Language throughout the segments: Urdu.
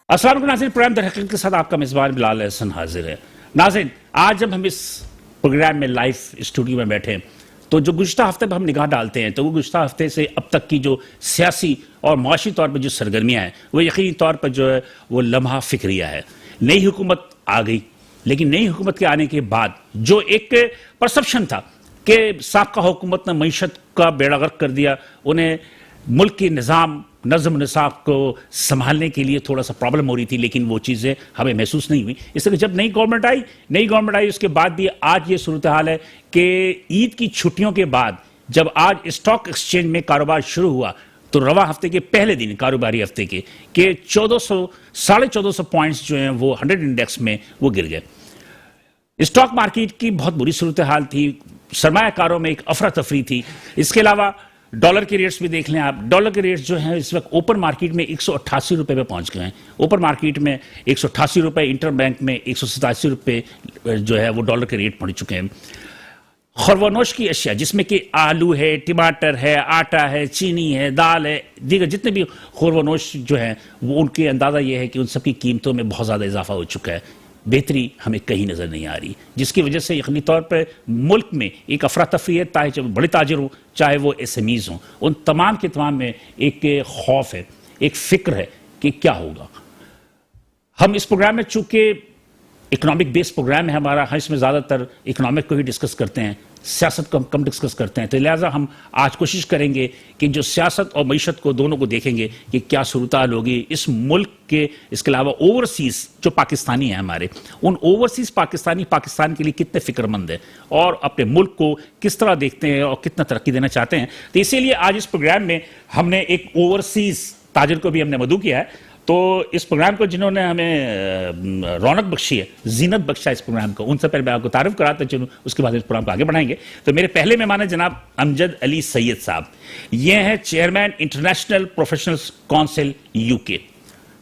السلام علیکم ناظرین، پروگرام در حقیقت کے ساتھ آپ کا میزبان بلال احسن حاضر ہے۔ ناظرین، آج جب ہم اس پروگرام میں لائیو اسٹوڈیو میں بیٹھے ہیں تو جو گزشتہ ہفتے پر ہم نگاہ ڈالتے ہیں تو وہ گزشتہ ہفتے سے اب تک کی جو سیاسی اور معاشی طور پر جو سرگرمیاں ہیں وہ یقینی طور پر جو ہے وہ لمحہ فکریہ ہے۔ نئی حکومت آ گئی، لیکن نئی حکومت کے آنے کے بعد جو ایک پرسپشن تھا کہ سابقہ حکومت نے معیشت کا بیڑا غرق کر دیا، انہیں ملک کے نظم و نصاب کو سنبھالنے کے لیے تھوڑا سا پرابلم ہو رہی تھی، لیکن وہ چیزیں ہمیں محسوس نہیں ہوئی۔ اس لیے جب نئی گورنمنٹ آئی اس کے بعد بھی آج یہ صورتحال ہے کہ عید کی چھٹیوں کے بعد جب آج اسٹاک ایکسچینج میں کاروبار شروع ہوا تو رواں ہفتے کے پہلے دن کاروباری ہفتے کے کہ 1400 پوائنٹس جو ہیں وہ 100 انڈیکس میں وہ گر گئے۔ اسٹاک مارکیٹ کی بہت بری صورتحال تھی، سرمایہ کاروں میں ایک افراتفری تھی۔ اس کے علاوہ ڈالر کے ریٹس بھی دیکھ لیں آپ، ڈالر کے ریٹس جو ہیں اس وقت اوپن مارکیٹ میں 188 روپے پہ پہنچ گئے ہیں۔ اوپن مارکیٹ میں 188 روپے، انٹر بینک میں 187 روپے جو ہے وہ ڈالر کے ریٹ پڑ چکے ہیں۔ خورونوش کی اشیاء جس میں کہ آلو ہے، ٹماٹر ہے، آٹا ہے، چینی ہے، دال ہے، دیگر جتنے بھی خورونوش جو ہیں وہ ان کے اندازہ یہ ہے کہ ان سب کی قیمتوں میں بہت زیادہ اضافہ ہو چکا ہے۔ بہتری ہمیں کہیں نظر نہیں آ رہی، جس کی وجہ سے یقینی طور پر ملک میں ایک افراتفری ہے، چاہے بڑے تاجر ہوں چاہے وہ ایس ایم ایز ہوں، ان تمام کے تمام میں ایک خوف ہے، ایک فکر ہے کہ کیا ہوگا۔ ہم اس پروگرام میں چونکہ اکنامک بیس پروگرام ہے ہمارا، ہم اس میں زیادہ تر اکنامک کو ہی ڈسکس کرتے ہیں، سیاست کو ہم کم ڈسکس کرتے ہیں، تو لہٰذا ہم آج کوشش کریں گے کہ جو سیاست اور معیشت کو دونوں کو دیکھیں گے کہ کیا صورتحال ہوگی اس ملک کے، اس کے علاوہ اوورسیز جو پاکستانی ہیں ہمارے، ان اوورسیز پاکستانی پاکستان کے لیے کتنے فکر مند ہیں اور اپنے ملک کو کس طرح دیکھتے ہیں اور کتنا ترقی دینا چاہتے ہیں۔ تو اسی لیے آج اس پروگرام میں ہم نے ایک اوورسیز تاجر کو بھی ہم نے مدعو کیا ہے۔ تو اس پروگرام کو جنہوں نے ہمیں رونق بخشی ہے، زینت بخشا اس پروگرام کو، ان سے پہلے میں آپ کو تعارف کراتا چلوں، اس کے بعد اس پروگرام کو آگے بڑھائیں گے۔ تو میرے پہلے مہمان ہیں جناب امجد علی سید صاحب، یہ ہیں chairman international professionals council U K.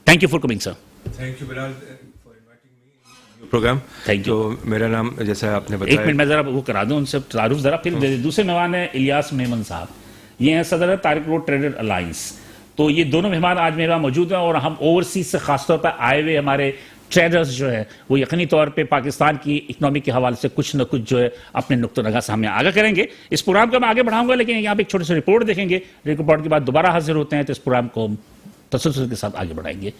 Thank you for coming sir. Thank you Bilal for inviting me in programme. Thank you. تو میرا نام جیسا آپ نے بتایا، ایک منٹ میں ذرا وہ کرا دوں ان سے تعارف ذرا، پھر دوسرے مہمان ہیں الیاس میمن صاحب، یہ ہیں صدر طارق روڈ ٹریڈر الائنس۔ تو یہ دونوں مہمان آج میرے وہاں موجود ہیں اور ہم اوورسیز سے خاص طور پر آئے ہوئے ہمارے ٹریڈرز جو ہیں وہ یقینی طور پہ پاکستان کی اکنامی کے حوالے سے کچھ نہ کچھ جو ہے اپنے نقطہ نگاہ سامنے آگاہ کریں گے۔ اس پروگرام کو میں آگے بڑھاؤں گا، لیکن یہاں پہ ایک چھوٹی سی رپورٹ دیکھیں گے، رپورٹ کے بعد دوبارہ حاضر ہوتے ہیں تو اس پروگرام کو تسلسل کے ساتھ آگے بڑھائیں گے۔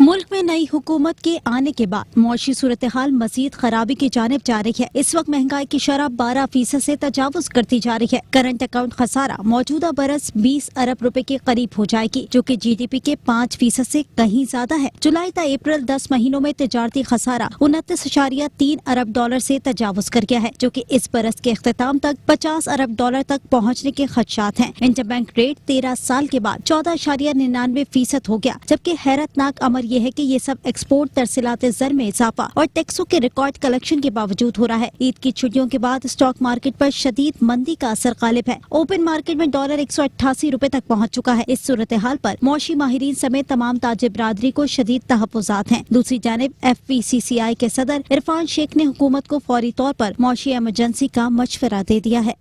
ملک میں نئی حکومت کے آنے کے بعد معاشی صورتحال مزید خرابی کی جانب جا رہی ہے۔ اس وقت مہنگائی کی شرح 12% سے تجاوز کرتی جا رہی ہے۔ کرنٹ اکاؤنٹ خسارہ موجودہ برس 20 ارب روپے کے قریب ہو جائے گی، جو کہ جی ڈی پی کے 5% سے کہیں زیادہ ہے۔ جولائی تا اپریل 10 مہینوں میں تجارتی خسارہ 29.3 ارب ڈالر سے تجاوز کر گیا ہے، جو کہ اس برس کے اختتام تک 50 ارب ڈالر تک پہنچنے کے خدشات ہیں۔ انٹر بینک ریٹ 13 سال کے بعد 14.99% ہو گیا، جبکہ حیرت ناک امر یہ ہے کہ یہ سب ایکسپورٹ ترسیلات زر میں اضافہ اور ٹیکسوں کے ریکارڈ کلیکشن کے باوجود ہو رہا ہے۔ عید کی چھٹیوں کے بعد اسٹاک مارکیٹ پر شدید مندی کا اثر غالب ہے۔ اوپن مارکیٹ میں ڈالر 188 روپے تک پہنچ چکا ہے۔ اس صورتحال پر معاشی ماہرین سمیت تمام تاجر برادری کو شدید تحفظات ہیں۔ دوسری جانب ایف پی سی سی آئی کے صدر عرفان شیخ نے حکومت کو فوری طور پر معاشی ایمرجنسی کا مشورہ دے دیا ہے۔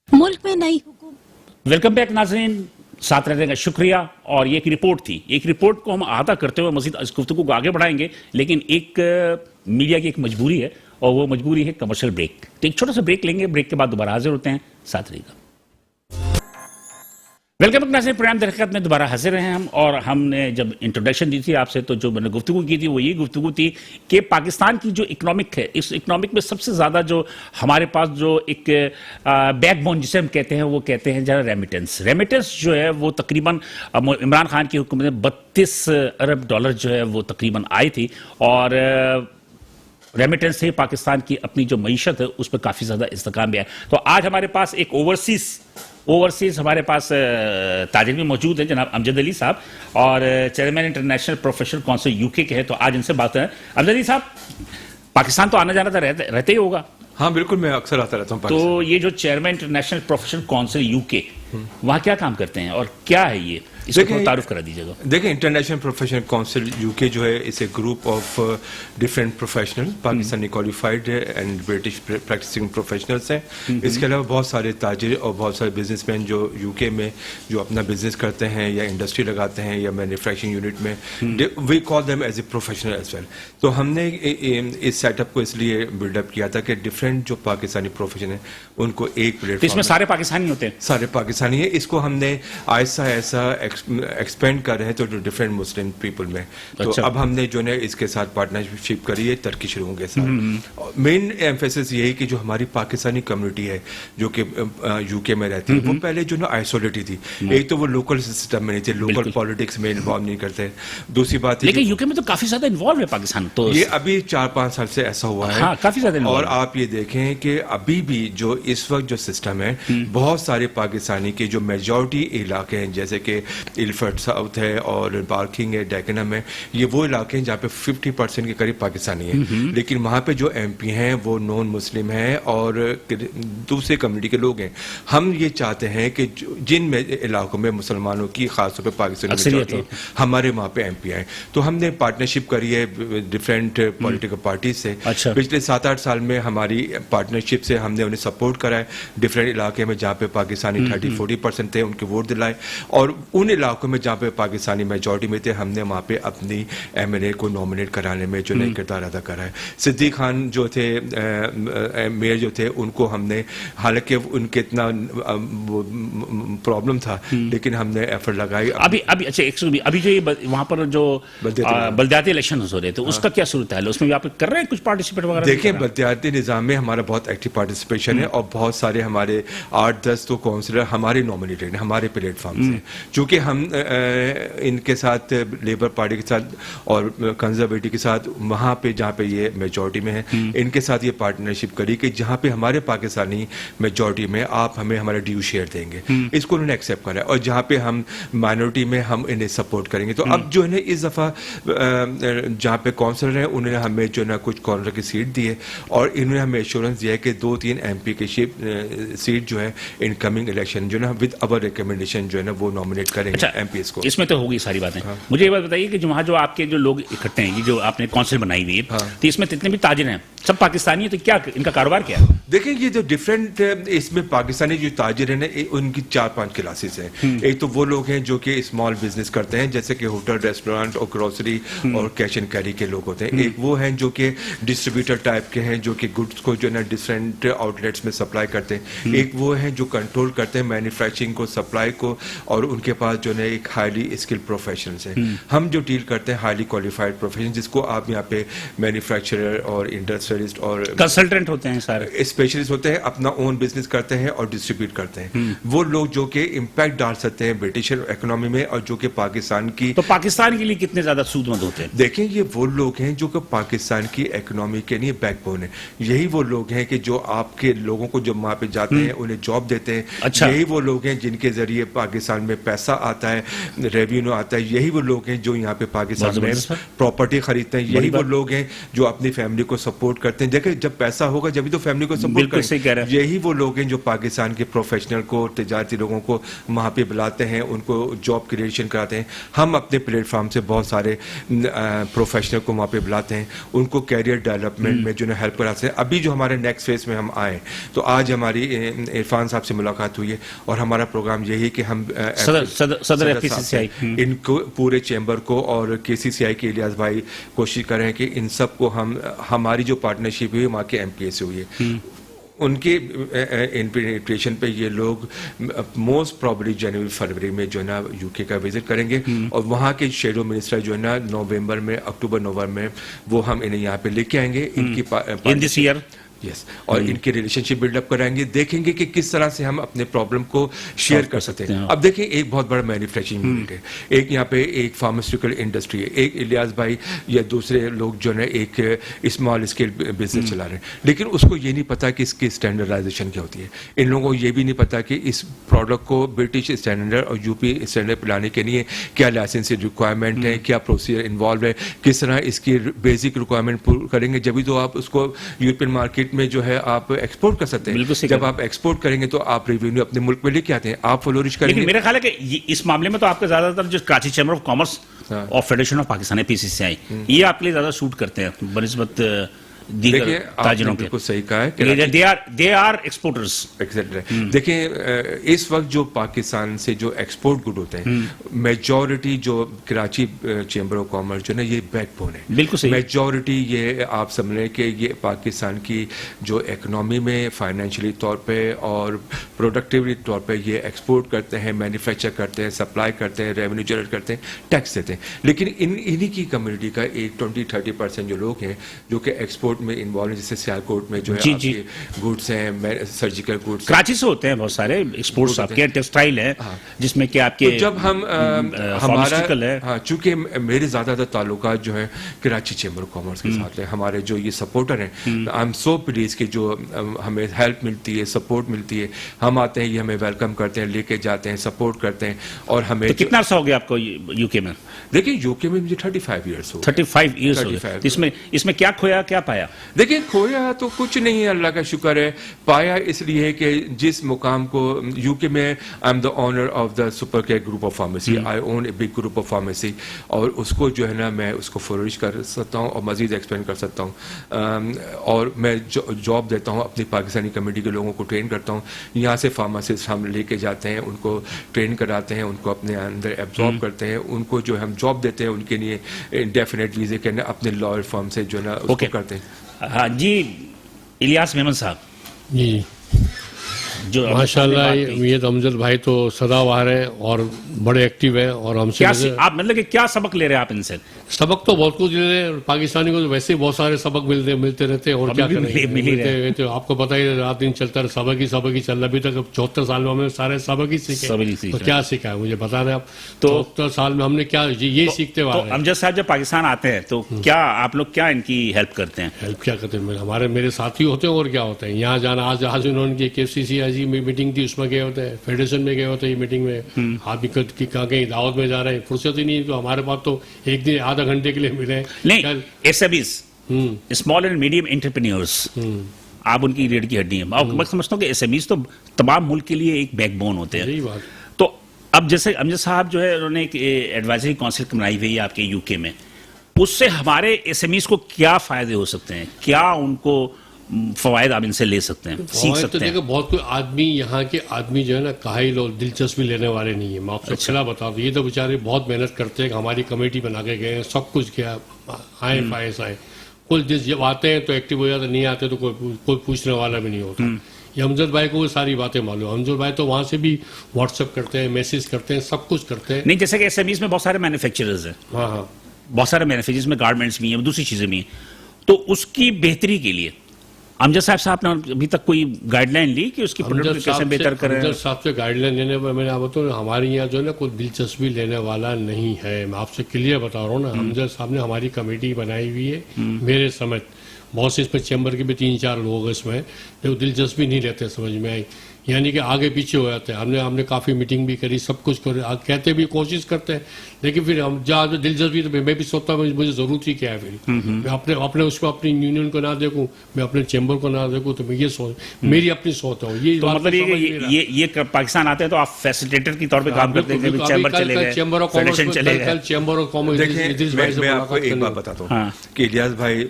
ملک میں نئی حکومت۔ ویلکم بیک ناظرین، ساتھ رہنے کا شکریہ۔ اور یہ ایک رپورٹ تھی، ایک رپورٹ کو ہم احاطہ کرتے ہوئے مزید اس گفتگو کو آگے بڑھائیں گے، لیکن ایک میڈیا کی ایک مجبوری ہے اور وہ مجبوری ہے کمرشل بریک۔ تو ایک چھوٹا سا بریک لیں گے، بریک کے بعد دوبارہ حاضر ہوتے ہیں، ساتھ رہیے گا۔ ویلکم بیک ناظرین، پروگرام در حقیقت میں دوبارہ حاضر ہیں ہم، اور ہم نے جب انٹروڈکشن دی تھی آپ سے تو جو میں نے گفتگو کی تھی وہ یہ گفتگو تھی کہ پاکستان کی جو اکنامک ہے، اس اکنامک میں سب سے زیادہ جو ہمارے پاس جو ایک بیک بون جسے ہم کہتے ہیں وہ کہتے ہیں جہاں ریمیٹنس جو ہے وہ تقریباً عمران خان کی حکومت میں 32 ارب ڈالر جو ہے وہ تقریباً آئی تھی، اور ریمیٹنس سے پاکستان کی اپنی جو معیشت ہے اس پہ کافی زیادہ استحکام بھی ہے۔ تو آج ہمارے پاس ایک اوورسیز ہمارے پاس تاجر بھی موجود ہیں، جناب امجد علی صاحب، اور chairman international professional council U کے ہیں۔ تو آج ان سے بات ہے۔ امجد علی صاحب، پاکستان تو آنا جانا تو رہتے ہی ہوگا؟ ہاں بالکل، میں اکثر آتا رہتا ہوں۔ تو یہ جو chairman international professional council U کے، وہاں کیا کام کرتے ہیں اور کیا ہے یہ؟ اس کو تھوڑا تعارف کرا دیجیے گا. دیکھیں انٹرنیشنل پروفیشنل کونسل UK جو ہے is a group of different professional Pakistani qualified and British practising professionals ہیں. اس کے علاوہ بہت سارے تاجر اور بہت سارے بزنس مین جو UK میں جو اپنا بزنس کرتے ہیں یا انڈسٹری لگاتے ہیں یا مینوفیکچرنگ یونٹ میں, we call them as a professional as well. تو ہم نے اس سیٹ اپ کو اس لیے بلڈ اپ کیا تھا کہ ڈفرینٹ جو پاکستانی پروفیشن ہیں ان کو ایک پلیٹ تو اس میں سارے پاکستانی ہوتے ہیں, سارے پاکستانی ہیں. اس کو ہم نے آہستہ ایسا ایکسپینڈ کر رہے ہیں تو ڈفرینٹ مسلم پیپل میں. تو اب ہم نے جو ہے اس کے ساتھ پارٹنرشپ کری ہے ترکش لوگوں کے ساتھ. مین ایمفیسس یہی کہ جو ہماری پاکستانی کمیونٹی ہے جو کہ UK میں رہتی ہے وہ پہلے جو نا آئسولیٹڈ تھی. ایک تو وہ لوکل سسٹم میں نہیں تھے, لوکل پالیٹکس میں انوالو نہیں کرتے. دوسری بات لیکن UK میں تو کافی زیادہ انوالو ہے پاکستان, تو یہ ابھی 4-5 سال سے ایسا ہوا ہے. ہاں کافی زیادہ. اور آپ یہ دیکھیں کہ ابھی بھی جو اس وقت جو سسٹم ہے بہت سارے پاکستانی کے جو میجورٹی علاقے ہیں جیسے کہ الفرٹ ساؤتھ ہے اور بارکنگ ہے, ڈیکنم ہے, یہ وہ علاقے ہیں جہاں پہ 50% کے قریب پاکستانی ہیں. لیکن وہاں پہ جو MP ہیں وہ نان مسلم ہیں اور دوسرے کمیونٹی کے لوگ ہیں. ہم یہ چاہتے ہیں کہ جن علاقوں میں مسلمانوں کی خاص طور پہ پاکستانی میجورٹی ہمارے وہاں پہ MP آئے. تو ہم نے پارٹنرشپ کری ہے ڈفرینٹ پولیٹیکل پارٹیز سے. پچھلے 7-8 سال میں ہماری پارٹنرشپ سے ہم نے انہیں سپورٹ کرا ہے ڈفرینٹ علاقے میں جہاں پہ پاکستانی 30-40% تھے ان کے ووٹ دلائے, اور ان علاقوں میں جہاں پہ پاکستانی میجورٹی میں تھے ہم نے وہاں پہ اپنی MLA کو نامنیٹ کرانے میں جو نئی کردار ادا کرا ہے. صدیق خان جو تھے میئر جو تھے ان کو ہم نے, حالانکہ ان کے اتنا پرابلم تھا لیکن ہم نے ایفرٹ لگائی. ابھی جو وہاں پر جو بلدیاتی الیکشن ہو رہے تھے اس کا کیا صورت حال ہے, اس میں آپ کر رہے ہیں کچھ پارٹیسپیٹ وغیرہ؟ دیکھیں بلدیاتی نظام میں ہمارا بہت ایکٹیو پارٹیسپیشن ہے اور بہت سارے ہمارے 8-10 تو کونسلر ہمارے نامنیٹڈ ہیں ہمارے پلیٹ فارم سے, چونکہ ہم ان کے ساتھ لیبر پارٹی کے ساتھ اور کنزرویٹو کے ساتھ وہاں پہ جہاں پہ یہ میجورٹی میں ہیں ان کے ساتھ یہ پارٹنرشپ کری کہ جہاں پہ ہمارے پاکستانی میجورٹی میں آپ ہمیں ہمارا ڈیو شیئر دیں گے. اس کو انہوں نے ایکسیپٹ کرا ہے, اور جہاں پہ ہم مائنورٹی میں ہم انہیں سپورٹ کریں گے. تو اب جو ہے اس دفعہ جہاں پہ کونسلر ہیں انہوں نے ہمیں جو ہے نا کچھ کارنر کی سیٹ دی ہے اور انہوں نے ہمیں ایشورنس دیا ہے کہ 2-3 MP کی سیٹ جو ہے ان کمنگ الیکشن جو ہے نا ود اوور ریکمنڈیشن جو ہے نا وہ نامنیٹ کریں گے MPs کو. اس میں تو ہوگی ساری باتیں. مجھے یہ بات بتائیے کہ وہاں جو آپ کے جو لوگ اکٹھے ہیں, یہ جو آپ نے کونسل بنائی ہوئی ہے, تو اس میں جتنے بھی تاجر ہیں سب پاکستانی ہیں, تو کیا ان کا کاروبار کیا ہے؟ دیکھیں یہ جو ڈفرینٹ اس میں پاکستانی جو تاجر ہیں نا ان کی 4-5 کلاسز ہیں. ایک تو وہ لوگ ہیں جو کہ اسمال بزنس کرتے ہیں جیسے کہ ہوٹل, ریسٹورینٹ اور گروسری اور کیش اینڈ کیری کے لوگ ہوتے ہیں. ایک وہ ہیں جو کہ ڈسٹریبیوٹر ٹائپ کے ہیں جو کہ گڈس کو جو ہے نا ڈفرینٹ آؤٹ لیٹس میں سپلائی کرتے ہیں. ایک وہ ہیں جو کنٹرول کرتے ہیں مینوفیکچرنگ کو, سپلائی کو, اور ان کے پاس جو ہے ایک ہائیلی اسکل پروفیشنلس ہیں. ہم جو ڈیل کرتے ہیں ہائیلی کوالیفائڈ پروفیشن جس کو آپ یہاں پہ مینوفیکچرر اور انڈسٹریلسٹ اور کنسلٹنٹ ہوتے ہیں, سارے اسپیشلسٹ ہوتے ہیں, اپنا اون بزنس کرتے ہیں اور ڈسٹریبیوٹ کرتے ہیں. وہ لوگ جو کہ امپیکٹ ڈال سکتے ہیں برٹش اکنامی میں اور جو کہ پاکستان کی, تو پاکستان کے لیے کتنے زیادہ سود مند ہوتے ہیں؟ دیکھیں یہ وہ لوگ ہیں جو کہ پاکستان کی اکنامی کے لیے بیک بون ہے. یہی وہ لوگ ہیں کہ جو آپ کے لوگوں کو جب وہاں پہ جاتے ہیں انہیں جاب دیتے ہیں. یہی وہ لوگ ہیں جن کے ذریعے پاکستان میں پیسہ آتا ہے, ریونیو آتا ہے. یہی وہ لوگ ہیں جو یہاں پہ پاکستان میں پراپرٹی خریدتے ہیں. یہی وہ لوگ ہیں جو اپنی فیملی کو سپورٹ کرتے ہیں. دیکھیں جب پیسہ ہوگا جبھی تو فیملی کو سپورٹ کریں. یہی وہ لوگ ہیں جو پاکستان کے پروفیشنل کو, تجارتی لوگوں کو وہاں پہ بلاتے ہیں, ان کو جاب کریشن کراتے ہیں. ہم اپنے پلیٹ فارم سے بہت سارے پروفیشنل کو وہاں پہ بلاتے ہیں, ان کو کیریئر ڈیولپمنٹ میں جو ہے ہیلپ کراتے ہیں. ابھی جو ہمارے نیکسٹ فیز میں ہم آئے تو آج ہماری عرفان صاحب سے ملاقات ہوئی ہے اور ہمارا پروگرام یہی کہ ہم صدر FCCI ان کو پورے چیمبر کو اور KCCI کے الیاس بھائی کوشش کر رہے ہیں کہ ان سب کو ہماری جو پارٹنرشپ ہوئی وہاں کے MPA سے ہوئی ہے, ان کے انویٹیشن پہ یہ لوگ موسٹ پرابلی جنوری فروری میں جو ہے نا UK کا وزٹ کریں گے, اور وہاں کے شیڈو منسٹر جو ہے نا اکتوبر نومبر میں وہ ہم انہیں یہاں پہ لے کے آئیں گے. ان کی اور ان کے ریلیشن شپ بلڈ اپ کرائیں گے, دیکھیں گے کہ کس طرح سے ہم اپنے پرابلم کو شیئر کر سکتے ہیں. اب دیکھیں ایک بہت بڑا مینوفیکچرنگ یونٹ ہے, ایک یہاں پہ ایک فارماسیوٹیکل انڈسٹری ہے, ایک الیاس بھائی یا دوسرے لوگ جو ہے ایک اسمال اسکیل بزنس چلا رہے ہیں, لیکن اس کو یہ نہیں پتا کہ اس کی اسٹینڈرڈائزیشن کیا ہوتی ہے. ان لوگوں کو یہ بھی نہیں پتا کہ اس پروڈکٹ کو برٹش اسٹینڈرڈ اور UP اسٹینڈرڈ پہ لانے کے لیے کیا لائسنسی ریکوائرمنٹ ہے, کیا پروسیجر انوالو ہے, کس طرح اس کی بیسک ریکوائرمنٹ پور کریں گے, جبھی تو آپ اس کو یورپین مارکیٹ ریٹ میں جو ہے آپ ایکسپورٹ کر سکتے بالکل ہیں. صحیح جب آپ ایکسپورٹ کریں گے تو آپ ریونیو اپنے ملک میں لے کے آتے ہیں, آپ فلورش کریں لیکن گے. میرا خیال ہے کہ اس معاملے میں تو آپ کا زیادہ تر جو کراچی چیمبر آف کامرس اور فیڈریشن آف پاکستان ہے PCCI, یہ آپ کے لیے زیادہ سوٹ کرتے ہیں بنسبت دیگر دیکھیں آپ نے تاجروں کے. بالکل صحیح کہا ہے کہ دے آر ایکسپورٹرز. دیکھیں اس وقت جو پاکستان سے جو ایکسپورٹ گڈ ہوتے ہیں میجورٹی جو کراچی چیمبر آف کامرس جو نا یہ بیک بون ہے. بالکل صحیح. میجورٹی یہ آپ سمجھ لیں کہ یہ پاکستان کی جو اکنامی میں فائنینشلی طور پہ اور پروڈکٹیولی طور پہ یہ ایکسپورٹ کرتے ہیں, مینوفیکچر کرتے ہیں, سپلائی کرتے ہیں, ریونیو جنریٹ کرتے ہیں, ٹیکس دیتے ہیں. لیکن انہی کی کمیونٹی کا ایک 20-30% جو لوگ ہیں جو کہ ایکسپورٹ میں انوالو ہیں, جیسے سیالکوٹ میں جو ہے آپ کے گوڈس ہیں, سرجیکل گوڈس کراچی سے ہوتے ہیں بہت سارے ایکسپورٹس آپ کے, ٹیکسٹائل ہے جس میں کہ آپ کے جب ہم ہمارا ہے. ہاں چونکہ میرے زیادہ تر تعلقات جو ہیں کراچی چیمبر آف کامرس کے ساتھ ہیں. ہمارے جو یہ سپورٹر ہیں, آئی ایم سو پلیز کہ جو ہمیں ہیلپ ملتی ہے, سپورٹ ملتی ہے, ہم آتے ہیں, یہ ہمیں ویلکم کرتے ہیں, لے کے جاتے ہیں, سپورٹ کرتے ہیں. اور ہمیں کتنا عرصہ ہو گیا آپ کو UK میں؟ دیکھیں UK میں مجھے 35 ایئرس ہو 35 ایئرس ہو گئے. اس میں کیا کھویا کیا پایا؟ دیکھیں کھویا تو کچھ نہیں ہے, اللہ کا شکر ہے. پایا اس لیے کہ جس مقام کو UK میں I am the owner of the super care group of pharmacy, I own a big group of pharmacy, اور اس کو جو ہے نا میں اس کو فلورش کر سکتا ہوں اور مزید ایکسپینڈ کر سکتا ہوں. اور میں جاب دیتا ہوں اپنی پاکستانی کمیونٹی کے لوگوں کو ٹرین کرتا ہوں. یہاں سے فارماسسٹ ہم لے کے جاتے ہیں, ان کو ٹرین کراتے ہیں, ان کو اپنے اندر ایبزارب کرتے ہیں, ان کو جو ہم جاب دیتے ہیں ان کے لیے انڈیفینیٹ ویزے کے اپنے لائر فرم سے جو ہے نا اس کو کرتے ہیں. ہاں جی, الیاس میمن صاحب جی جو ماشاءاللہ یہ تو امجد بھائی تو سدا بہار ہیں اور بڑے ایکٹیو ہیں, اور ہم سے آپ مطلب کہ کیا سبق لے رہے ہیں آپ ان سے؟ سبق تو بہت کچھ لے رہے ہیں. پاکستانی کو تو ویسے ہی بہت سارے سبق ملتے رہتے ہیں, اور کیا کریں, تو آپ کو پتہ ہی رات دن چلتا ہے, سبق ہی چل رہا. ابھی تک 74 سال میں ہم نے سارے سبق ہی سیکھے, تو کیا سیکھا ہے مجھے بتا دیں آپ. 74 سال میں ہم نے کیا یہ سیکھتے ہوئے آ رہے ہیں. امجد صاحب جب پاکستان آتے ہیں تو کیا آپ لوگ کیا ان کی ہیلپ کرتے ہیں؟ ہیلپ کیا کرتے ہیں, میرے ساتھی ہوتے ہیں, اور کیا ہوتا ہے یہاں جانا. آج انہوں نے KFCC میٹنگ تھی, اس میں گئے ہوتے ہیں, فیڈریشن میں گئے ہوتے ہیں میٹنگ میں. آپ بھی کہیں دعوت میں جا رہے ہیں, فرصت ہی نہیں, تو ہمارے پاس تو ایک دن آدھا گھنٹے کے لیے ملے. نہیں, SMEs small and medium entrepreneurs, آپ ان کی ریڑھ کی ہڈی ہیں. میں سمجھتا ہوں کہ SMEs تو تمام ملک کے لیے ایک بیک بون ہوتے ہیں. تو اب جیسے امجد صاحب جو ہے انہوں نے ایک ایڈوائزری کونسل بنائی ہوئی ہے آپ کے UK میں, اس سے ہمارے SMEs کو کیا فائدے ہو سکتے ہیں, کیا ان کو فوائد آپ ان سے لے سکتے ہیں, سیکھ سکتے ہیں؟ دیکھیں بہت کوئی آدمی, یہاں کے آدمی جو ہے نا قائل اور دلچسپی لینے والے نہیں ہیں. میں آپ سے کھلا بتا دوں, یہ تو بیچارے بہت محنت کرتے ہیں. ہماری کمیٹی بنا کے گئے ہیں, سب کچھ کیا, آئے فائز آئے. کوئی جب آتے ہیں تو ایکٹیو ہو جاتے, نہیں آتے تو کوئی پوچھنے والا بھی نہیں ہوتا. یہ امجد بھائی کو وہ ساری باتیں معلوم. امجد بھائی تو وہاں سے بھی واٹس ایپ کرتے ہیں, میسج کرتے ہیں, سب کچھ کرتے ہیں. نہیں, جیسے کہ SMEs میں بہت سارے مینوفیکچررز ہیں, ہاں بہت سارے مینوفیکچررز میں گارمنٹس بھی ہیں, دوسری چیزیں بھی ہیں, تو اس کی بہتری کے لیے امجد صاحب نے ابھی تک کوئی گائیڈ لائن لی کہ اس کی پروڈکٹ کیسے بہتر کریں؟ امجد صاحب سے گائیڈ لائن لینے پر میں نے آپ بتاؤں, ہمارے یہاں جو ہے نا کوئی دلچسپی لینے والا نہیں ہے. میں آپ سے کلیئر بتا رہا ہوں نا. امجد صاحب نے ہماری کمیٹی بنائی ہوئی ہے, میرے سمجھ بہت سے اس میں چیمبر کے بھی 3-4 لوگ اس میں جو دلچسپی نہیں لیتے, سمجھ میں آئی, یعنی کہ آگے پیچھے ہو جاتے ہیں. ہم نے کافی میٹنگ بھی کری, سب کچھ کر کہتے بھی, کوشش کرتے ہیں, لیکن پھر ہم جہاں دلچسپی تو میں بھی سوچتا ہوں مجھے ضرورت ہی کیا ہے. پھر میں اپنے اس کو اپنی یونین کو نہ دیکھوں, میں اپنے چیمبر کو نہ دیکھوں, تو میں یہ سوچ, میری اپنی سوچ ہوں. یہ مطلب یہ پاکستان آتے ہیں تو آپ فیسیلیٹر کی طور پہ کام کرتے ہیں, چیمبر چلے گئے, فیڈریشن چلے گئے. Chamber of commerce. دیکھیں میں آپ کو ایک بات بتاتا ہوں کہ الیاس بھائی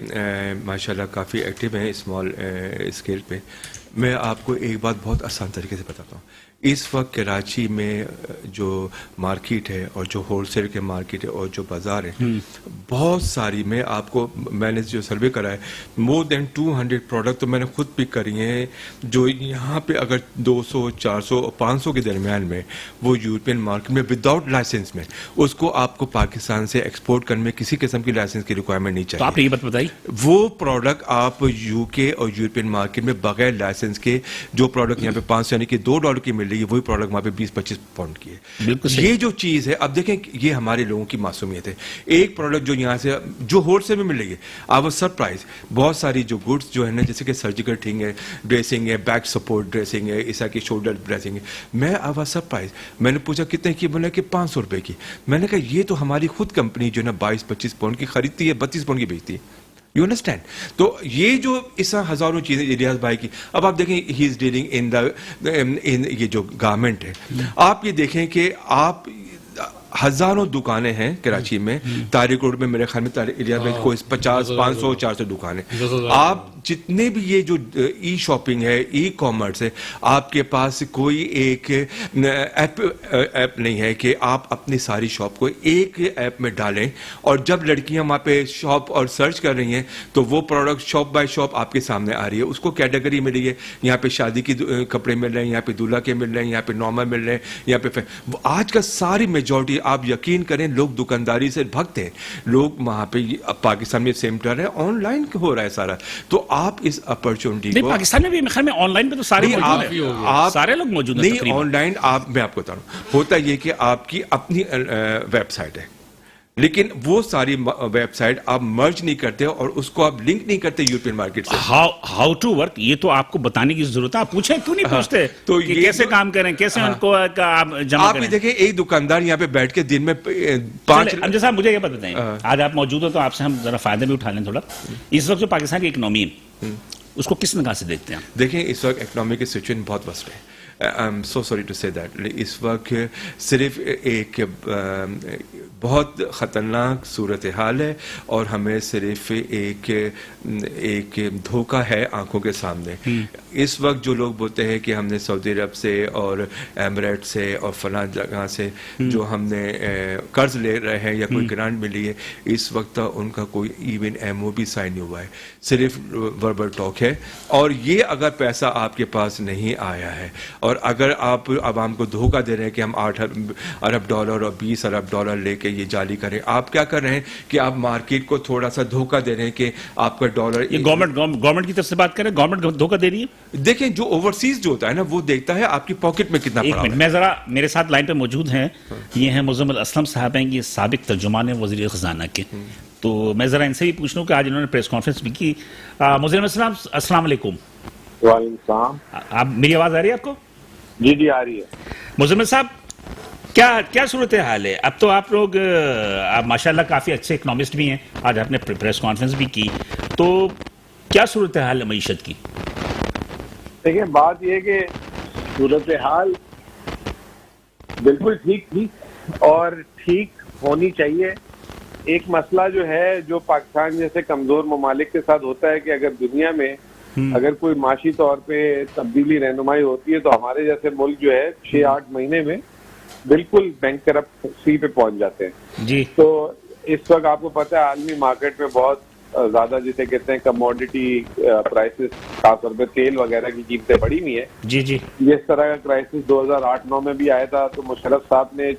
ماشاءاللہ کافی ایکٹیو ہیں اسمال اسکیل پہ. میں آپ کو ایک بات بہت آسان طریقے سے بتاتا ہوں. اس وقت کراچی میں جو مارکیٹ ہے اور جو ہول سیل کے مارکیٹ ہے اور جو بازار ہے بہت ساری, میں نے جو سروے کرا ہے مور دین 200 پروڈکٹ تو میں نے خود پک کری ہیں جو یہاں پہ اگر 200, 400 اور 500 کے درمیان میں وہ یورپین مارکیٹ میں وداؤٹ لائسنس میں, اس کو آپ کو پاکستان سے ایکسپورٹ کرنے میں کسی قسم کی لائسنس کی ریکوائرمنٹ نہیں چاہیے. تو آپ نے یہ بات بتائی, وہ پروڈکٹ آپ UK اور یورپین مارکیٹ میں بغیر لائسنس کے جو پروڈکٹ یہاں پہ 500 یعنی کہ $2 کی مل رہی ہے, وہی پروڈکٹ وہاں پہ 20-25 پاؤنڈ کی ہے. یہ جو چیز ہے, اب دیکھیں یہ ہمارے لوگوں کی معصومیت ہے. ایک پروڈکٹ جو یہاں سے جو ہول سیل میں مل رہی ہے, آپ سرپرائز بہت ساری جو گڈس جو ہے نا, جیسے کہ سرجیکل تھنگ ہے, ڈریسنگ ہے, بیک سپورٹ ڈریسنگ ہے, اس کی شولڈر ڈریسنگ ہے. میں آواز سرپرائز, میں نے پوچھا کتنے کی, بولا کہ 500 روپے کی. میں نے کہا یہ تو ہماری خود کمپنی جو ہے نا 22-25 پاؤنڈ کی خریدتی ہے, 32 پاؤنڈ کی بیچتی ہے. You understand. تو یہ جو اس طرح ہزاروں چیزیں ریاض بھائی کی. اب آپ دیکھیں ہی از ڈیلنگ ان یہ جو گارمنٹ ہے. آپ یہ دیکھیں کہ آپ ہزاروں دکانیں ہیں کراچی میں. طارق روڈ میں میرے خیال میں ریاض بھائی کوئی 50 500 400 دکانیں. آپ جتنے بھی یہ جو ای شاپنگ ہے, ای کامرس ہے, آپ کے پاس کوئی ایک ایپ نہیں ہے کہ آپ اپنی ساری شاپ کو ایک ایپ میں ڈالیں, اور جب لڑکیاں وہاں پہ شاپ اور سرچ کر رہی ہیں تو وہ پروڈکٹ شاپ بائی شاپ آپ کے سامنے آ رہی ہے. اس کو کیٹیگری ملی ہے, یہاں پہ شادی کی کپڑے مل رہے ہیں, یہاں پہ دولہا کے مل رہے ہیں, یہاں پہ نارمل مل رہے ہیں, یہاں پہ آج کا ساری میجورٹی آپ یقین کریں لوگ دکانداری سے بھگتے ہیں. لوگ وہاں پہ پاکستان میں سیمٹر ہے, آن لائن ہو رہا ہے سارا. تو آپ اس اپرچونٹی کو پاکستان میں بھی خیال میں آن لائن پہ تو سارے لوگ موجود ہیں. نہیں آن لائن میں آپ کو بتا رہا ہوں, ہوتا یہ کہ آپ کی اپنی ویب سائٹ ہے, لیکن وہ ساری ویب سائٹ آپ مرج نہیں کرتے اور اس کو آپ لنک نہیں کرتے یورپین مارکیٹ سے. ہاؤ ٹو ورک, یہ تو آپ کو بتانے کی ضرورت ہے. آپ پوچھیں کیوں نہیں پوچھتے تو کہ کیسے کام کریں, کیسے ان کو آپ جمع آپ کریں. دیکھیں ایک دکاندار یہاں پہ بیٹھ کے دن میں 5. امجد صاحب مجھے یہ بات بتائیں, آج آپ موجود ہو تو آپ سے ہم ذرا فائدہ بھی اٹھا لیں تھوڑا. اس وقت جو پاکستان کی اکنامی ہے اس کو کس نگاہ سے دیکھتے ہیں؟ دیکھیں اس وقت اکنامی کی سچویشن بہت وسٹ ہے. I am so sorry to say that. اس وقت صرف ایک بہت خطرناک صورتحال ہے اور ہمیں صرف ایک دھوکہ ہے آنکھوں کے سامنے. اس وقت جو لوگ بولتے ہیں کہ ہم نے سعودی عرب سے اور ایمریٹ سے اور فلاں جگہ سے جو ہم نے قرض لے رہے ہیں یا کوئی گرانٹ ملی ہے, اس وقت ان کا کوئی ایون ایم او بھی سائن نہیں ہوا ہے, صرف وربل ٹاک ہے. اور یہ اگر پیسہ آپ کے پاس نہیں آیا ہے اور اگر آپ عوام کو دھوکہ دے رہے ہیں کہ ہم 8 ارب ڈالر اور 20 ارب ڈالر لے کے یہ جعلی کریں, آپ کیا کر رہے ہیں کہ آپ مارکیٹ کو تھوڑا سا دھوکہ دے رہے ہیں کہ آپ کا ڈالر. یہ گورنمنٹ کی طرف سے بات کریں, گورنمنٹ دھوکہ دے رہی ہے. دیکھیں جو اوورسیز جو ہوتا ہے نا وہ دیکھتا ہے آپ کی پاکٹ میں کتنا پڑا ہے. میں ذرا میرے ساتھ لائن پہ موجود ہیں, یہ ہیں مزمل اسلم صاحب ہیں, یہ سابق ترجمان ہیں وزیر خزانہ کے. تو میں ذرا ان سے بھی پوچھ لوں کہ آج انہوں نے پریس کانفرنس بھی کی. مزمل اسلم السلام علیکم. وعلیکم السلام. آپ میری آواز آ رہی ہے آپ کو؟ جی آ رہی ہے. مزمل صاحب کیا صورتحال ہے؟ اب تو آپ لوگ ماشاءاللہ کافی اچھے اکنامسٹ بھی ہیں, آج آپ نے پریس کانفرنس بھی کی, تو کیا صورتحال ہے معیشت کی؟ دیکھیں بات یہ کہ صورتحال بالکل ٹھیک تھی اور ٹھیک ہونی چاہیے. ایک مسئلہ جو ہے جو پاکستان جیسے کمزور ممالک کے ساتھ ہوتا ہے کہ اگر دنیا میں اگر کوئی معاشی طور پہ تبدیلی رہنمائی ہوتی ہے تو ہمارے جیسے ملک جو ہے 6-8 مہینے میں بالکل بینک کرپسی پہ پہنچ جاتے ہیں. جی. تو اس وقت آپ کو پتہ ہے عالمی مارکیٹ میں بہت زیادہ جسے کہتے ہیں کموڈیٹی پرائسز, خاص طور پہ تیل وغیرہ کی قیمتیں بڑھی ہوئی ہیں. جی. اس طرح کا کرائسس 2008-9 میں بھی آیا تھا, تو مشرف صاحب نے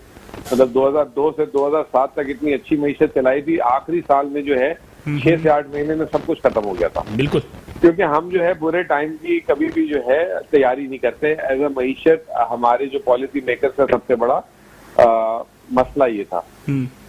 مطلب 2002 سے 2007 تک اتنی اچھی معیشت چلائی تھی. آخری سال میں جو ہے 6 سے 8 مہینے میں سب کچھ ختم ہو گیا تھا. بالکل, کیونکہ ہم جو ہے برے ٹائم کی کبھی بھی جو ہے تیاری نہیں کرتے ایز اے معیشت. ہمارے جو پالیسی میکر کا سب سے بڑا مسئلہ یہ تھا.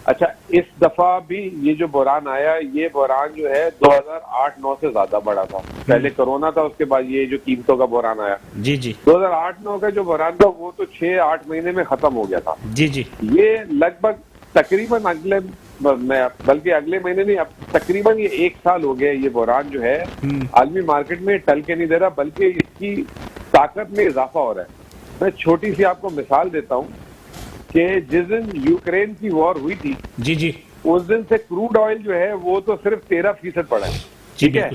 اچھا, اس دفعہ بھی یہ جو بحران آیا, یہ بحران جو ہے 2008-9 سے زیادہ بڑا تھا. پہلے کورونا تھا, اس کے بعد یہ جو قیمتوں کا بحران آیا. جی. 2008-9 کا جو بحران تھا وہ تو 6-8 مہینے میں ختم ہو گیا تھا. جی. یہ لگ بھگ تقریباً بلکہ اگلے مہینے نہیں, اب تقریباً یہ 1 سال ہو گیا. یہ بحران جو ہے عالمی مارکیٹ میں ٹل کے نہیں دے رہا, بلکہ اس کی طاقت میں اضافہ ہو رہا ہے. میں چھوٹی سی آپ کو مثال دیتا ہوں کہ جس دن یوکرین کی وار ہوئی تھی, جی, اس دن سے کروڈ آئل جو ہے وہ تو صرف 13% پڑا ہے. ٹھیک ہے,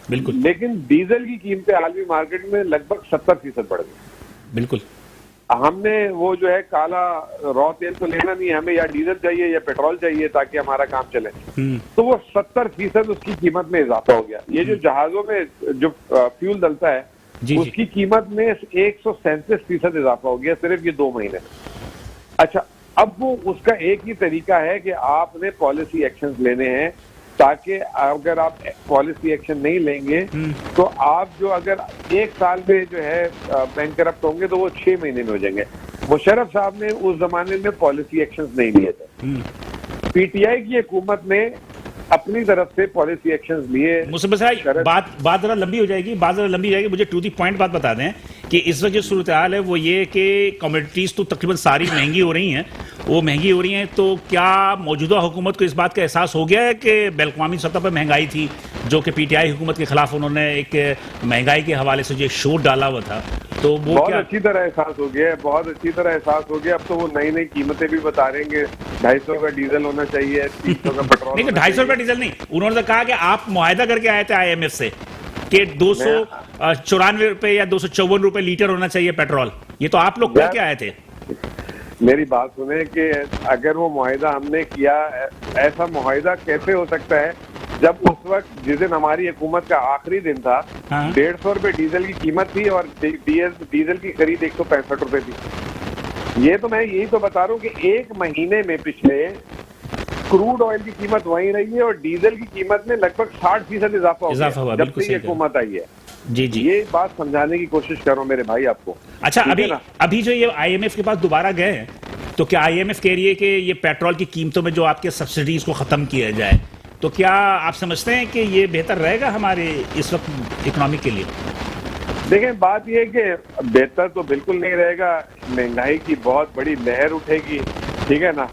بالکل. لیکن ڈیزل کی قیمتیں عالمی مارکیٹ میں لگ بھگ 70% بڑھ گئی. بالکل. ہم نے وہ جو ہے کالا را تیل تو لینا نہیں, ہمیں یا ڈیزل چاہیے یا پیٹرول چاہیے تاکہ ہمارا کام چلے. تو وہ 70% اس کی قیمت میں اضافہ ہو گیا. یہ جو جہازوں میں جو فیول ڈلتا ہے اس کی قیمت میں 137% اضافہ ہو گیا صرف یہ 2 مہینے. اچھا, اب وہ اس کا ایک ہی طریقہ ہے کہ آپ نے پالیسی ایکشنز لینے ہیں, تاکہ اگر آپ پالیسی ایکشن نہیں لیں گے تو آپ جو اگر 1 سال میں جو ہے بینک کرپٹ ہوں گے تو وہ 6 مہینے میں ہو جائیں گے. مشرف صاحب نے اس زمانے میں پالیسی ایکشنز نہیں لیے تھے. پی ٹی آئی کی حکومت نے اپنی طرف سے پالیسی ایکشنز لیے. مصطفیٰ صاحب بات ذرا لمبی ہو جائے گی, مجھے ٹو دی پوائنٹ بات بتا دیں کہ اس وقت جو صورتحال ہے وہ یہ کہ کموڈیٹیز تو تقریباً ساری مہنگی ہو رہی ہیں, تو کیا موجودہ حکومت کو اس بات کا احساس ہو گیا ہے کہ بین الاقوامی سطح پر مہنگائی تھی جو کہ پی ٹی آئی حکومت کے خلاف انہوں نے ایک مہنگائی کے حوالے سے جو شور ڈالا ہوا تھا، تو وہ بہت کیا اچھی طرح احساس ہو گیا ہے، بہت اچھی طرح احساس ہو گیا. اب تو وہ نئی نئی قیمتیں بھی بتا رہے ہیں کہ 250 کا ڈیزل ہونا چاہیے، 300 کا پیٹرول. نہیں، 250 روپے ڈیزل نہیں، انہوں نے کہا کہ آپ معاہدہ کر کے آئے تھے IMF سے کہ 294 روپے یا 254 روپے لیٹر ہونا چاہیے پیٹرول. یہ تو آپ لوگ کر کے آئے تھے. میری بات سنیں کہ اگر وہ معاہدہ ہم نے کیا، ایسا معاہدہ کیسے ہو سکتا ہے جب اس وقت جس دن ہماری حکومت کا آخری دن تھا 150 روپے ڈیزل کی قیمت تھی اور ڈیزل کی خرید 165 روپے تھی. یہ تو میں یہی تو بتا رہا ہوں کہ ایک مہینے میں پچھلے کروڈ آئل کی قیمت وہیں رہی ہے اور ڈیزل کی قیمت میں لگ بھگ 60% اضافہ ہوا جب سے یہ حکومت آئی ہے. جی جی، یہ بات سمجھانے کی کوشش کرو میرے بھائی آپ کو. اچھا، ابھی جو یہ IMF کے پاس دوبارہ گئے ہیں، تو کیا IMF کہہ رہی ہے کہ یہ پیٹرول کی قیمتوں میں جو آپ کے سبسڈیز کو ختم کیا جائے، تو کیا آپ سمجھتے ہیں کہ یہ بہتر رہے گا ہمارے اس وقت اکنامی کے لیے؟ دیکھیں، بات یہ ہے کہ بہتر تو بالکل نہیں رہے گا. مہنگائی کی بہت بڑی لہر اٹھے گی، ٹھیک ہے نا،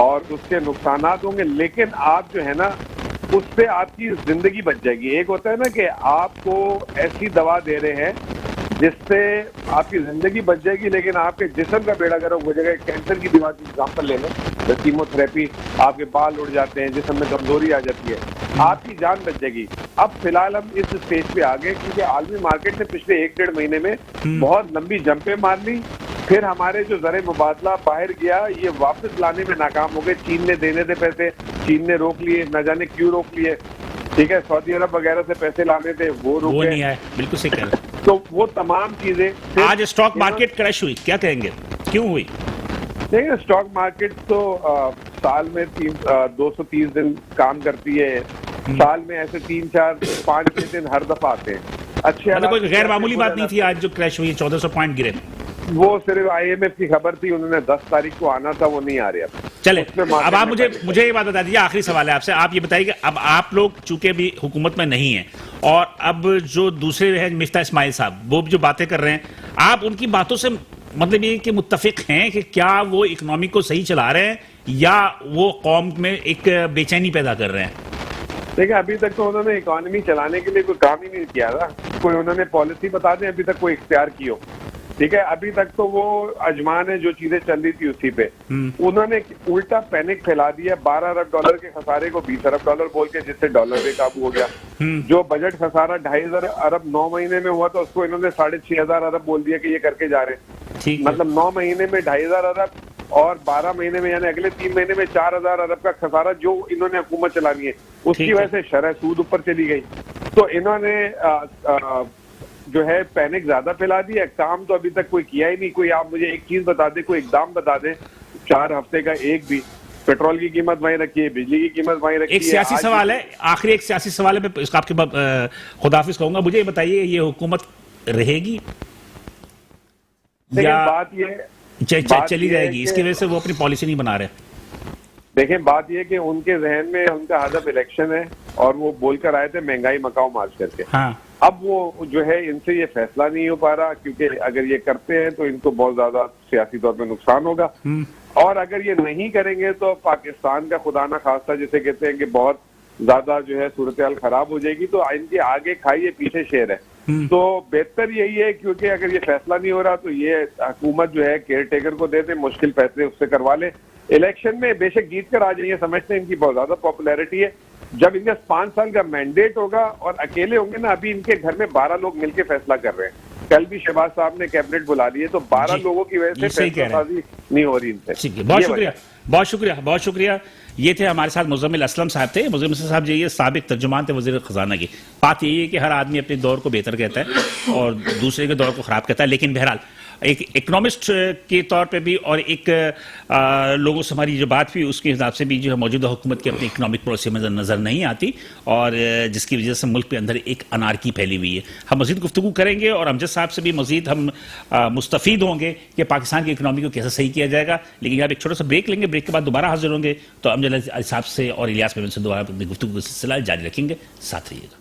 اور اس کے نقصانات ہوں گے، لیکن آپ جو ہے نا اس سے آپ کی زندگی بچ جائے گی. ایک ہوتا ہے نا کہ آپ کو ایسی دوا دے رہے ہیں جس سے آپ کی زندگی بچ جائے گی لیکن آپ کے جسم کا بیڑا گرک ہو جائے گا. کینسر کی بیماری کی ایگزامپل لے لیں، کیمو تھراپی، آپ کے بال اڑ جاتے ہیں، جسم میں کمزوری آ جاتی ہے، آپ کی جان بچ جائے گی. اب فی الحال ہم اس اسٹیج پہ آ گئے کیونکہ عالمی مارکیٹ نے پچھلے 1-1.5 مہینے میں بہت لمبی جمپیں مار لی. پھر ہمارے جو زر مبادلہ باہر گیا یہ واپس لانے میں ناکام ہو گئے. چین نے دینے تھے پیسے، چین نے روک لیے، نہ جانے کیوں روک لیے، ٹھیک ہے. سعودی عرب وغیرہ سے پیسے لانے تھے، وہ روکے، نہیں آئے. بالکل صحیح کہہ رہے ہیں. تو وہ تمام چیزیں. آج اسٹاک مارکیٹ کریش ہوئی، کیا کہیں گے، کیوں ہوئی؟ دیکھیں، اسٹاک مارکیٹ تو سال میں 230 دن کام کرتی ہے. سال میں ایسے 3, 4, 5, 6 دن ہر دفعہ آتے ہیں. اچھے مطلب کوئی غیر معمولی بات نہیں تھی آج جو کریش ہوئی، 1400 پوائنٹ گرے. وہ صرف IMF کی خبر تھی، انہوں نے 10 تاریخ کو آنا تھا، وہ نہیں آ رہے. اب چلے، اب آپ مجھے یہ بات بتا دیجیے، آخری سوال ہے آپ سے. آپ یہ بتائیے کہ اب آپ لوگ چونکہ بھی حکومت میں نہیں ہیں اور اب جو دوسرے ہیں مفتاح اسماعیل صاحب، وہ جو باتیں کر رہے ہیں، آپ ان کی باتوں سے مطلب یہ کہ متفق ہیں کہ کیا وہ اکنامی کو صحیح چلا رہے ہیں یا وہ قوم میں ایک بے چینی پیدا کر رہے ہیں؟ دیکھیں، ابھی تک تو انہوں نے اکانومی چلانے کے لیے کوئی کام ہی نہیں کیا تھا. کوئی انہوں نے پالیسی بتا دیں ابھی تک کوئی اختیار کی ہو، ٹھیک ہے. ابھی تک تو وہ اجمان ہے، جو چیزیں چل رہی تھی اسی پہ انہوں نے الٹا پینک پھیلا دیا. $12 ارب کے خسارے کو $20 ارب بول کے، جس سے ڈالر بے قابو ہو گیا. جو بجٹ خسارہ 2.5 ارب 9 مہینے میں ہوا تھا، اس کو انہوں نے 6.5 ارب بول دیا کہ یہ کر کے جا رہے ہیں. مطلب 9 مہینے میں 2.5 ارب اور 12 مہینے میں یعنی اگلے 3 مہینے میں 4,000 ارب کا خسارہ جو انہوں نے حکومت چلانی ہے. اس کی وجہ سے شرح سود اوپر چلی گئی. تو انہوں نے جو ہے پینک زیادہ پھیلا دیا. کام تو ابھی تک کوئی کیا ہی نہیں. کوئی آپ مجھے ایک چیز بتا دیں، کوئی اقدام بتا دیں 4 ہفتے کا ایک بھی. پیٹرول کی قیمت وہیں رکھی ہے، بجلی کی قیمت وہیں رکھی ہے. ایک سیاسی سوال ہے، آخری ایک سیاسی سوال ہے، میں اس کا آپ کے خداحافظ کہوں گا. مجھے یہ بتائیے، یہ حکومت رہے گی یا بات یہ چلی جائے گی؟ اس کی وجہ سے وہ اپنی پالیسی نہیں بنا رہے. دیکھیں، بات یہ کہ ان کے ذہن میں ان کا ہدف الیکشن ہے اور وہ بول کر آئے تھے مہنگائی مکاؤ مارچ کر کے. اب وہ جو ہے ان سے یہ فیصلہ نہیں ہو پا رہا کیونکہ اگر یہ کرتے ہیں تو ان کو بہت زیادہ سیاسی طور پہ نقصان ہوگا، اور اگر یہ نہیں کریں گے تو پاکستان کا خدا نہ خواستہ جسے کہتے ہیں کہ بہت زیادہ جو ہے صورتحال خراب ہو جائے گی. تو ان کے آگے کھائیے پیچھے شیر ہے. تو بہتر یہی ہے کیونکہ اگر یہ فیصلہ نہیں ہو رہا تو یہ حکومت جو ہے کیئر ٹیکر کو دے دے، مشکل فیصلے اس سے کروا لے. الیکشن میں بے شک جیت کر آ جائیں، سمجھتے ہیں ان کی بہت زیادہ پاپولیرٹی ہے. جب ان کا 5 سال کا مینڈیٹ ہوگا اور اکیلے ہوں گے نا، ابھی ان کے گھر میں 12 لوگ مل کے فیصلہ کر رہے ہیں. کل بھی شہباز صاحب نے کیبنٹ بلا لی ہے، تو 12 لوگوں کی وجہ سے فیصلہ سازی نہیں ہو رہی ان سے. بہت شکریہ، بہت شکریہ، بہت شکریہ. یہ تھے ہمارے ساتھ مزمل اسلم صاحب تھے. مزمل صاحب جو یہ سابق ترجمان تھے وزیر خزانہ کی. بات یہی ہے کہ ہر آدمی اپنے دور کو بہتر کہتا ہے اور دوسرے کے دور کو خراب کہتا ہے، لیکن بہرحال ایک اکنامسٹ کے طور پہ بھی اور ایک لوگوں سے ہماری جو بات ہوئی اس کے حساب سے بھی جو ہے موجودہ حکومت کی اپنی اکنامک پالیسی میں نظر نہیں آتی، اور جس کی وجہ سے ملک کے اندر ایک انارکی پھیلی ہوئی ہے. ہم مزید گفتگو کریں گے اور امجد صاحب سے بھی مزید ہم مستفید ہوں گے کہ پاکستان کی اکنامی کو کیسے صحیح کیا جائے گا. لیکن آپ ایک چھوٹا سا بریک لیں گے، بریک کے بعد دوبارہ حاضر ہوں گے تو امجد صاحب سے اور الیاس میمن سے دوبارہ اپنی گفتگو کا سلسلہ جاری رکھیں گے. ساتھ رہیے گا.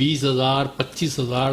20,000, 25,000,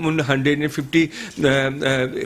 150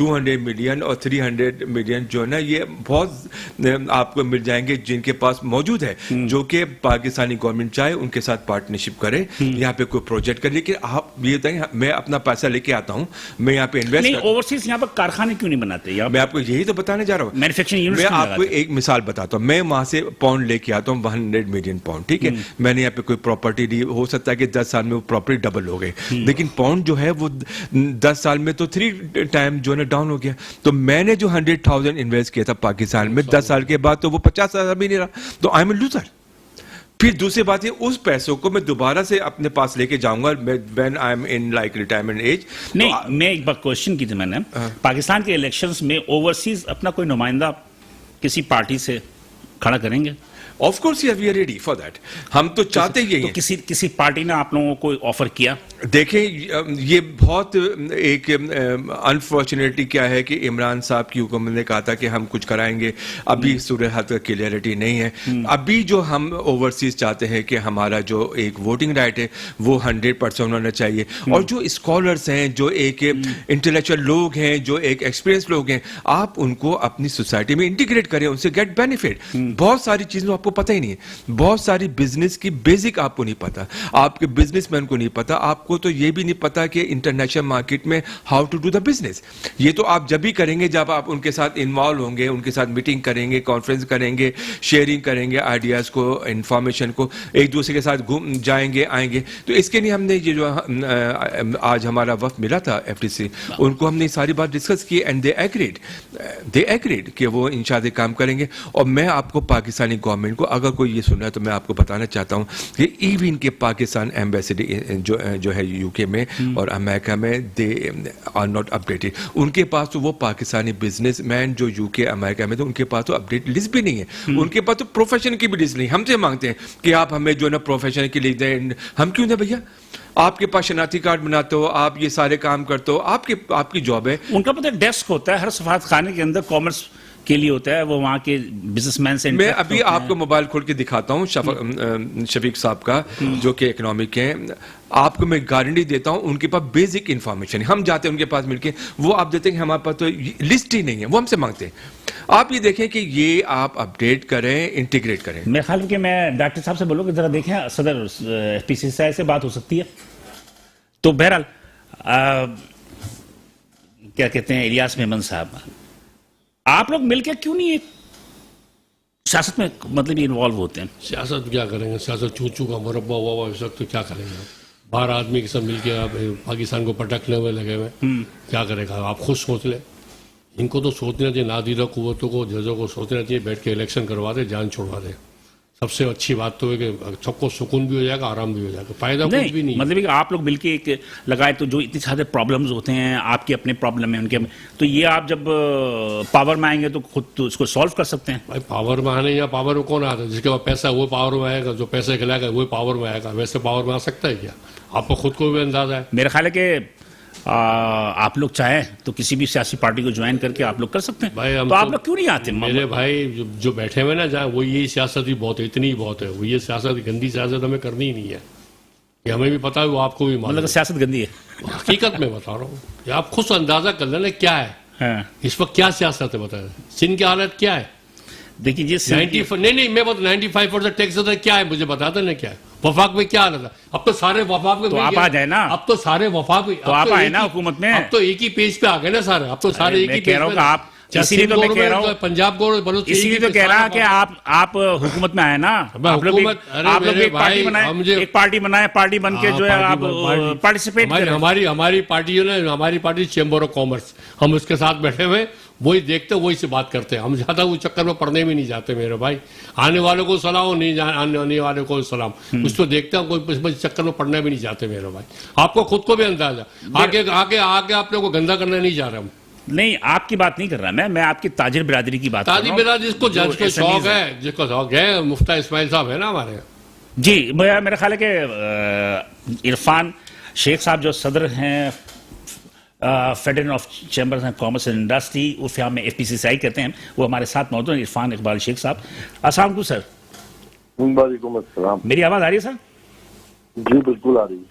200 ملین اور 300 ملین جو ہے نا یہ بہت آپ کو مل جائیں گے جن کے پاس موجود ہے, جو کہ پاکستانی گورنمنٹ چاہے ان کے ساتھ پارٹنرشپ کرے, یہاں پہ کوئی پروجیکٹ کرے. لیکن آپ یہ بتائیں میں اپنا پیسہ لے کے آتا ہوں, میں یہاں پہ انویسٹ نہیں اوورسیز یہاں پر کارخانے کیوں نہیں بناتے؟ میں آپ کو یہی تو بتانے جا رہا ہوں. مینوفیکچرنگ یونٹس میں آپ کو ایک مثال بتاتا ہوں. میں وہاں سے پاؤنڈ لے کے آتا ہوں 100 ملین پاؤنڈ, ٹھیک ہے. میں نے یہاں پہ کوئی پراپرٹی لی, ہو سکتا ہے کہ 10 سال میں وہ پراپرٹی ڈبل ہو گئی, لیکن پاؤنڈ جو ہے وہ 10 سال میں تو 3 ٹائم جو ہے نا ڈاؤن ہو گیا. تو میں نے جو 100,000 انویسٹ کیا تھا پاکستان میں 10 سال کے بعد تو وہ 50,000 بھی نہیں رہا, تو آئی ایم اے لوزر. پھر دوسری بات یہ اس پیسوں کو میں دوبارہ سے اپنے پاس لے کے جاؤں گا when I'm in like retirement age. نہیں میں ایک بار کوشچن کی تھی میں نے, پاکستان کے الیکشنز میں اوورسیز اپنا کوئی نمائندہ کسی پارٹی سے کھڑا کریں گے؟ Of course we are ready for that. ہم تو چاہتے ہی ہیں. کسی پارٹی نے آپ لوگوں کو آفر کیا؟ دیکھیں یہ بہت ایک انفارچونیٹلی کیا ہے کہ عمران صاحب کی حکومت نے کہا تھا کہ ہم کچھ کرائیں گے, ابھی صورتحال کا کلیئرٹی نہیں ہے. ابھی جو ہم اوورسیز چاہتے ہیں کہ ہمارا جو ایک ووٹنگ رائٹ ہے وہ 100% ہونا چاہیے, اور جو اسکالرس ہیں, جو ایک انٹلیکچوئل لوگ ہیں, جو ایک ایکسپیرینس لوگ ہیں, آپ ان کو اپنی سوسائٹی میں انٹیگریٹ کریں, ان سے گیٹ بینیفٹ. بہت ساری چیزیں آپ کو پتہ ہی نہیں ہے, بہت ساری بزنس کی بیسک آپ کو نہیں پتا, آپ کے بزنس مین کو نہیں پتا, آپ کو تو یہ بھی نہیں پتا کہ انٹرنیشنل مارکیٹ میں how to do the business. یہ تو آپ جب بھی کریں گے جب آپ ان کے ساتھ انوالو ہوں گے, ان کے ساتھ میٹنگ کریں گے, کانفرنس کریں گے, شیئرنگ کریں گے آئیڈیاز کو, انفارمیشن کو, ایک دوسرے کے ساتھ جائیں گے آئیں گے. تو اس کے لیے ہم نے یہ جو آج ہمارا وفد ملا تھا FTC, ان کو ہم نے ساری بات ڈسکس کی, اینڈ دے ایگریڈ کہ وہ انشاءاللہ کام کریں گے. اور میں آپ کو پاکستانی گورنمنٹ کو اگر کوئی یہ سنا ہے تو میں آپ کو بتانا چاہتا ہوں کہ ایون کے پاکستان ایمبیسڈر جو ہے UK میں اور امریکہ میں دے آر ناٹ اپڈیٹڈ. ان کے پاس تو وہ پاکستانی بزنس مین جو UK امریکہ میں تو ان کے پاس تو اپڈیٹ لسٹ بھی نہیں ہے, ان کے پاس تو پروفیشن کی بھی لسٹ نہیں. ہم سے مانگتے ہیں کہ آپ ہمیں جو ہے نا پروفیشن کی لسٹ دیں. ہم کیوں دیں بھیا؟ آپ کے پاس شناختی کارڈ بناتے ہو, آپ یہ سارے کام کرتے ہو, آپ کی جاب ہے. ان کا پتہ ڈیسک ہوتا ہے ہر سفارت خانے کے اندر, کامرس کے لیے ہوتا ہے, وہ وہاں کے بزنس مین سے. میں ابھی آپ کو موبائل کھول کے دکھاتا ہوں شفیق صاحب کا جو کہ اکنامک ہیں. آپ کو میں گارنٹی دیتا ہوں ان کے پاس بیسک انفارمیشن ہے. ہم جاتے ہیں ان کے پاس مل کے, وہ آپ دیتے ہیں ہمارے پاس تو لسٹ ہی نہیں ہے, وہ ہم سے مانگتے ہیں. آپ یہ دیکھیں کہ یہ آپ اپڈیٹ کریں, انٹیگریٹ کریں. میرے خیال کہ میں ڈاکٹر صاحب سے بولوں کہ ذرا دیکھیں صدر FPCCI سے بات ہو سکتی ہے. تو بہرحال کیا کہتے ہیں الیاس میمن صاحب, آپ لوگ مل کے کیوں نہیں ایک سیاست میں مطلب انوالو ہوتے ہیں؟ سیاست کیا کریں گے, سیاست چونچو کا مربع ہوا اس وقت, تو کیا کریں گے؟ 12 آدمی کے ساتھ مل کے آپ پاکستان کو پٹکنے ہوئے لگے ہوئے, کیا کرے گا؟ آپ خود سوچ لیں. ان کو تو سوچنا چاہیے, نادیدہ قوتوں کو, ججوں کو سوچنا چاہیے, بیٹھ کے الیکشن کروا دے, جان چھوڑوا دے. سب سے اچھی بات تو ہے کہ سب کو سکون بھی ہو جائے گا, آرام بھی ہو جائے گا, فائدہ کچھ بھی نہیں. مطلب کہ آپ لوگ مل کے ایک لگائے تو جو اتنے سارے پرابلمز ہوتے ہیں, آپ کے اپنے پرابلم ہیں, ان کے, تو یہ آپ جب پاور میں آئیں گے تو خود تو اس کو سالو کر سکتے ہیں. بھائی پاور میں آنے یا پاور میں کون آتا ہے؟ جس کے پاس پیسہ ہے وہ پاور میں آئے گا, جو پیسے کھلائے گا وہ پاور میں آئے گا. ویسے پاور میں آ سکتا ہے کیا؟ آپ کو خود کو بھی اندازہ ہے. میرا خیال ہے کہ آپ لوگ چاہیں تو کسی بھی سیاسی پارٹی کو جوائن کر کے آپ لوگ کر سکتے ہیں. بھائی تو آپ لوگ کیوں نہیں آتے؟ میرے بھائی جو بیٹھے ہوئے نا جہاں, وہ یہی سیاست ہی بہت ہے, اتنی ہی بہت ہے. وہ یہ سیاست, گندی سیاست ہمیں کرنی ہی نہیں ہے. یہ ہمیں بھی پتا ہے, وہ آپ کو بھی معلوم مطلب ہے. سیاست گندی ہے. حقیقت میں بتا رہا ہوں, یہ آپ خود اندازہ کر لینا کیا ہے اس وقت, کیا سیاست ہے بتائیں. سندھ کی حالت کیا ہے؟ دیکھیے جی 95 نہیں میں بتا 95% ٹیکس ہوتا ہے, کیا ہے مجھے بتا دیں نا کیا ہے. وفاق میں کیا حالت ہے؟ اب تو سارے وفاق میں, تو آپ آ جائیں نا, اب تو سارے وفاق میں, تو آپ آئے نا حکومت میں, اب تو ایک ہی پیج پہ آ گئے نا سارے, اب تو سارے ایک ہی پیج پہ. آپ اسی لیے تو میں کہہ رہا ہوں, پنجاب گورنمنٹ اسی لیے تو کہہ رہا کہ آپ حکومت میں آئے نا, آپ لوگ ایک پارٹی بنائیں, ایک پارٹی بنائیں, پارٹی بن کے جو ہے آپ پارٹیسپیٹ کریں. ہماری پارٹی جو ہے, ہماری پارٹی چیمبر آف کامرس, ہم اس کے ساتھ بیٹھے ہوئے, وہی دیکھتے وہی سے بات کرتے ہیں. ہم زیادہ وہ چکر میں پڑھنے بھی نہیں جاتے میرے بھائی. آنے والوں کو سلام, نہیں آنے والوں کو سلام, اس کو دیکھتے ہیں, کوئی چکر میں پڑھنے بھی نہیں جاتے میرے بھائی. آپ کو خود کو بھی اندازہ, آگے آپ لوگوں کو گندا کرنے نہیں جا رہے ہم. نہیں, آپ کی بات نہیں کر رہا میں آپ کی تاجر برادری کی بات کر رہا ہوں. تاجر برادری جس کو شوق ہے, مفتہ اسماعیل صاحب ہے نا ہمارے. جی میرا خیال ہے کہ عرفان شیخ صاحب جو صدر ہیں federation of chambers and commerce and industry, اس ہم FPCCI کہتے ہیں, وہ ہمارے ساتھ موجود ہیں. عرفان اقبال شیخ صاحب, السلام علیکم سر. وعلیکم السلام. میری آواز آ رہی ہے سر؟ جی بالکل آ رہی ہے.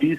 20